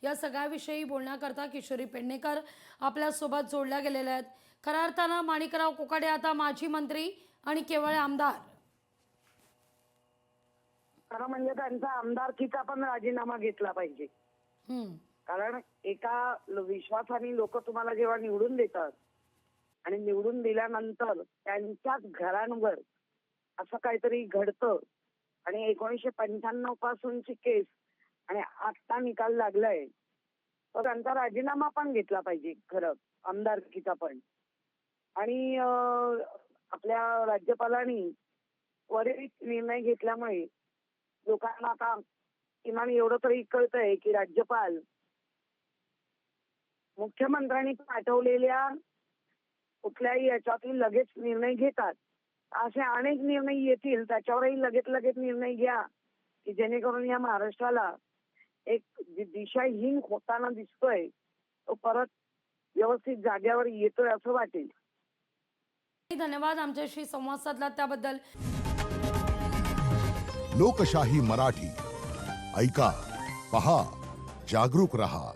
या सगळ्याविषयी बोलण्याकरता किशोरी पेडणेकर आपल्यासोबत जोडल्या गेलेल्या आहेत। खऱ्या अर्थानं माणिकराव कोकाटे आता माजी मंत्री आणि केवळ आमदार। खरं म्हणजे त्यांचा आमदारकीचा पण राजीनामा घेतला पाहिजे। कारण एका विश्वासाने लोक तुम्हाला जेव्हा निवडून देतात आणि निवडून दिल्यानंतर त्यांच्याच घरांवर असं काहीतरी घडतं आणि 1995 पासूनची केस आणि आता निकाल लागलाय, तर त्यांचा राजीनामा पण घेतला पाहिजे खरं आमदारकीचा पण। आणि आपल्या राज्यपालांनी त्वरित निर्णय घेतल्यामुळे लोकांना आता किमान एवढं तरी कळतंय की राज्यपाल मुख्यमंत्र्यांनी पाठवलेल्या कुठल्याही याच्यातील लगेच निर्णय घेतात। असे अनेक निर्णय येतील, त्याच्यावरही लगेच निर्णय घ्या की जेणेकरून या महाराष्ट्राला एक दिशाहीन होताना दिसतोय तो परत व्यवस्थित जाग्यावर येतोय असं वाटेल। धन्यवाद आमच्याशी संवाद साधला त्याबद्दल। लोकशाही मराठी ऐका, पहा, जागरूक रहा।